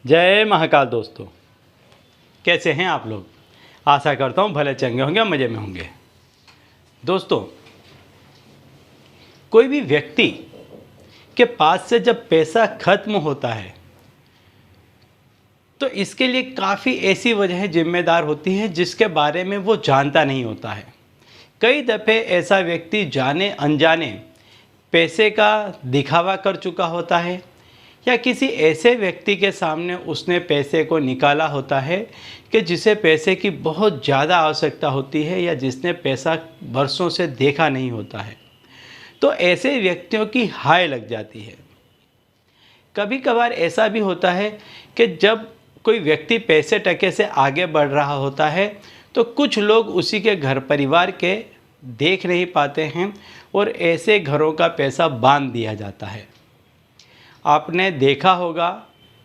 जय महाकाल दोस्तों, कैसे हैं आप लोग। आशा करता हूँ भले चंगे होंगे, मज़े में होंगे। दोस्तों, कोई भी व्यक्ति के पास से जब पैसा खत्म होता है तो इसके लिए काफ़ी ऐसी वजहें जिम्मेदार होती हैं जिसके बारे में वो जानता नहीं होता है। कई दफ़े ऐसा व्यक्ति जाने अनजाने पैसे का दिखावा कर चुका होता है या किसी ऐसे व्यक्ति के सामने उसने पैसे को निकाला होता है कि जिसे पैसे की बहुत ज़्यादा आवश्यकता होती है या जिसने पैसा वर्षों से देखा नहीं होता है, तो ऐसे व्यक्तियों की हाय लग जाती है। कभी कभार ऐसा भी होता है कि जब कोई व्यक्ति पैसे टके से आगे बढ़ रहा होता है तो कुछ लोग उसी के घर परिवार के देख नहीं पाते हैं और ऐसे घरों का पैसा बांध दिया जाता है। आपने देखा होगा,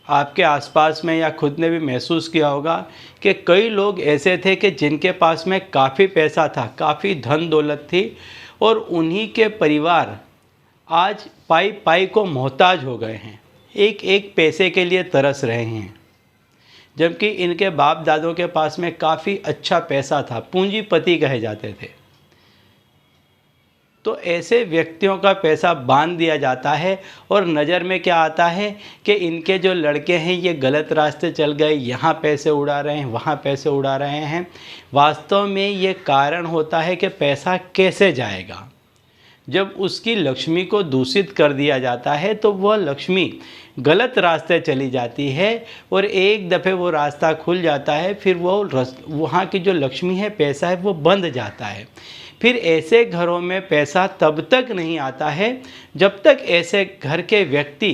आपके आसपास में या खुद ने भी महसूस किया होगा कि कई लोग ऐसे थे कि जिनके पास में काफ़ी पैसा था, काफ़ी धन दौलत थी और उन्हीं के परिवार आज पाई पाई को मोहताज हो गए हैं, एक एक पैसे के लिए तरस रहे हैं। जबकि इनके बाप दादों के पास में काफ़ी अच्छा पैसा था, पूंजीपति कहे जाते थे। तो ऐसे व्यक्तियों का पैसा बांध दिया जाता है और नज़र में क्या आता है कि इनके जो लड़के हैं ये गलत रास्ते चल गए, यहाँ पैसे उड़ा रहे हैं, वहाँ पैसे उड़ा रहे हैं। वास्तव में ये कारण होता है कि पैसा कैसे जाएगा। जब उसकी लक्ष्मी को दूषित कर दिया जाता है तो वह लक्ष्मी गलत रास्ते चली जाती है और एक दफ़े वो रास्ता खुल जाता है, फिर वो वहाँ की जो लक्ष्मी है, पैसा है, वो बंद जाता है। फिर ऐसे घरों में पैसा तब तक नहीं आता है जब तक ऐसे घर के व्यक्ति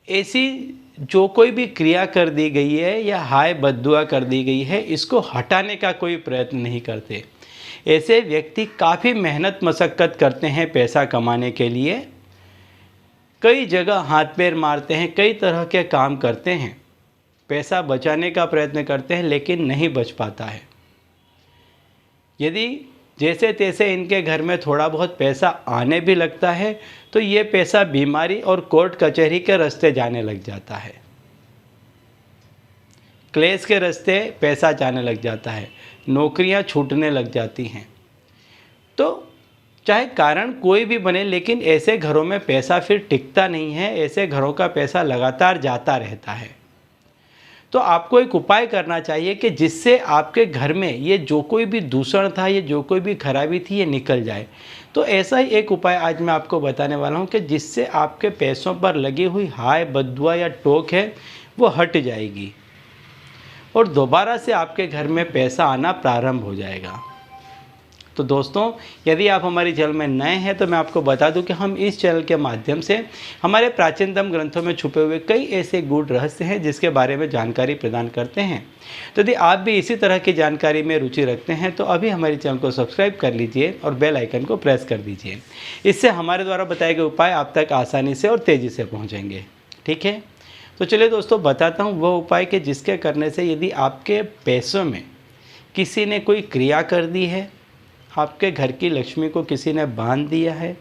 ऐसी जो कोई भी क्रिया कर दी गई है या हाय बद्दुआ कर दी गई है, इसको हटाने का कोई प्रयत्न नहीं करते। ऐसे व्यक्ति काफ़ी मेहनत मशक्क़त करते हैं पैसा कमाने के लिए, कई जगह हाथ पैर मारते हैं, कई तरह के काम करते हैं, पैसा बचाने का प्रयत्न करते हैं, लेकिन नहीं बच पाता है। यदि जैसे तैसे इनके घर में थोड़ा बहुत पैसा आने भी लगता है तो ये पैसा बीमारी और कोर्ट कचहरी के रास्ते जाने लग जाता है, क्लेश के रास्ते पैसा जाने लग जाता है, नौकरियां छूटने लग जाती हैं। तो चाहे कारण कोई भी बने, लेकिन ऐसे घरों में पैसा फिर टिकता नहीं है, ऐसे घरों का पैसा लगातार जाता रहता है। तो आपको एक उपाय करना चाहिए कि जिससे आपके घर में ये जो कोई भी दूषण था, ये जो कोई भी खराबी थी, ये निकल जाए। तो ऐसा ही एक उपाय आज मैं आपको बताने वाला हूँ कि जिससे आपके पैसों पर लगी हुई हाय बद्दुआ या टोक है वो हट जाएगी और दोबारा से आपके घर में पैसा आना प्रारंभ हो जाएगा। तो दोस्तों, यदि आप हमारे चैनल में नए हैं तो मैं आपको बता दूं कि हम इस चैनल के माध्यम से हमारे प्राचीनतम ग्रंथों में छुपे हुए कई ऐसे गूढ़ रहस्य हैं जिसके बारे में जानकारी प्रदान करते हैं। तो यदि आप भी इसी तरह की जानकारी में रुचि रखते हैं तो अभी हमारे चैनल को सब्सक्राइब कर लीजिए और बेल आइकन को प्रेस कर दीजिए। इससे हमारे द्वारा बताए गए उपाय आप तक आसानी से और तेज़ी से पहुँचेंगे। ठीक है, तो चलिए दोस्तों, बताता हूँ वह उपाय कि जिसके करने से यदि आपके पैसों में किसी ने कोई क्रिया कर दी है, आपके घर की लक्ष्मी को किसी ने बांध दिया है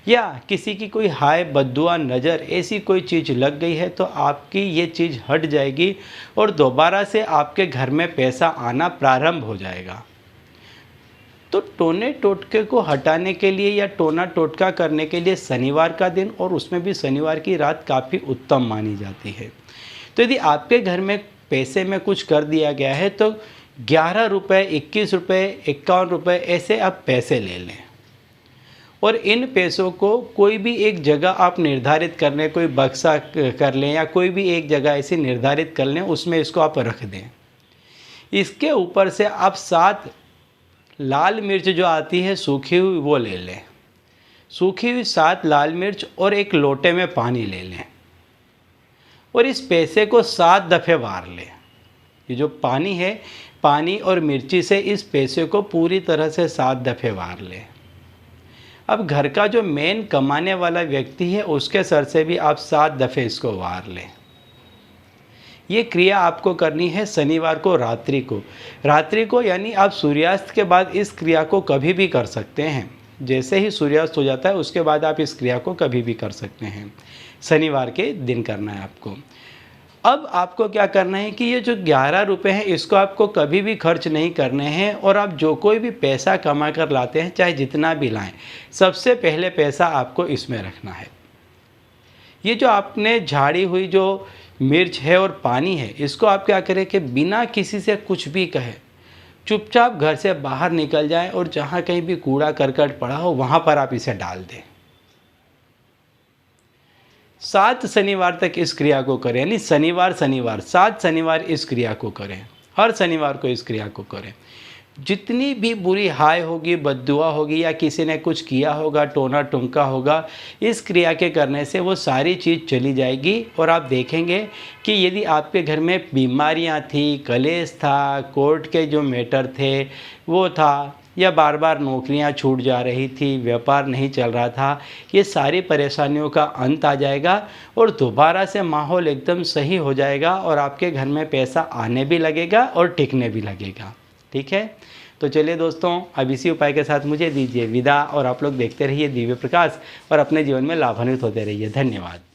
या किसी की कोई हाय बद्दुआ नज़र ऐसी कोई चीज़ लग गई है, तो आपकी ये चीज़ हट जाएगी और दोबारा से आपके घर में पैसा आना प्रारंभ हो जाएगा। तो टोने टोटके को हटाने के लिए या टोना टोटका करने के लिए शनिवार का दिन और उसमें भी शनिवार की रात काफ़ी उत्तम मानी जाती है। तो यदि आपके घर में पैसे में कुछ कर दिया गया है तो 11 रुपये, 21 रुपये, 51 रुपये ऐसे आप पैसे ले लें और इन पैसों को कोई भी एक जगह आप निर्धारित कर लें, कोई बक्सा कर लें या कोई भी एक जगह ऐसी निर्धारित कर लें, उसमें इसको आप रख दें। इसके ऊपर से आप 7 लाल मिर्च जो आती है सूखी हुई वो ले लें, सूखी हुई 7 लाल मिर्च और एक लोटे में पानी ले लें और इस पैसे को 7 दफ़े वार लें। ये जो पानी है, पानी और मिर्ची से इस पैसे को पूरी तरह से 7 दफ़े वार लें। अब घर का जो मेन कमाने वाला व्यक्ति है उसके सर से भी आप 7 दफ़े इसको वार लें। ये क्रिया आपको करनी है शनिवार को रात्रि को यानी आप सूर्यास्त के बाद इस क्रिया को कभी भी कर सकते हैं। जैसे ही सूर्यास्त हो जाता है उसके बाद आप इस क्रिया को कभी भी कर सकते हैं। शनिवार के दिन करना है आपको। अब आपको क्या करना है कि ये जो 11 रुपये हैं इसको आपको कभी भी खर्च नहीं करने हैं, और आप जो कोई भी पैसा कमा कर लाते हैं, चाहे जितना भी लाएं, सबसे पहले पैसा आपको इसमें रखना है। ये जो आपने झाड़ी हुई जो मिर्च है और पानी है, इसको आप क्या करें कि बिना किसी से कुछ भी कहे चुपचाप घर से बाहर निकल जाएं, और जहाँ कहीं भी कूड़ा करकट पड़ा हो वहाँ पर आप इसे डाल दें। 7 शनिवार तक इस क्रिया को करें, यानी शनिवार 7 शनिवार इस क्रिया को करें। हर शनिवार को इस क्रिया को करें। जितनी भी बुरी हाय होगी, बद्दुआ होगी, या किसी ने कुछ किया होगा, टोना टुमका होगा, इस क्रिया के करने से वो सारी चीज़ चली जाएगी। और आप देखेंगे कि यदि आपके घर में बीमारियां थी, कलेश था, कोर्ट के जो मैटर थे वो था, या बार बार नौकरियां छूट जा रही थी, व्यापार नहीं चल रहा था, ये सारी परेशानियों का अंत आ जाएगा और दोबारा से माहौल एकदम सही हो जाएगा, और आपके घर में पैसा आने भी लगेगा और टिकने भी लगेगा। ठीक है, तो चलिए दोस्तों, अब इसी उपाय के साथ मुझे दीजिए विदा, और आप लोग देखते रहिए दिव्य प्रकाश और अपने जीवन में लाभान्वित होते रहिए। धन्यवाद।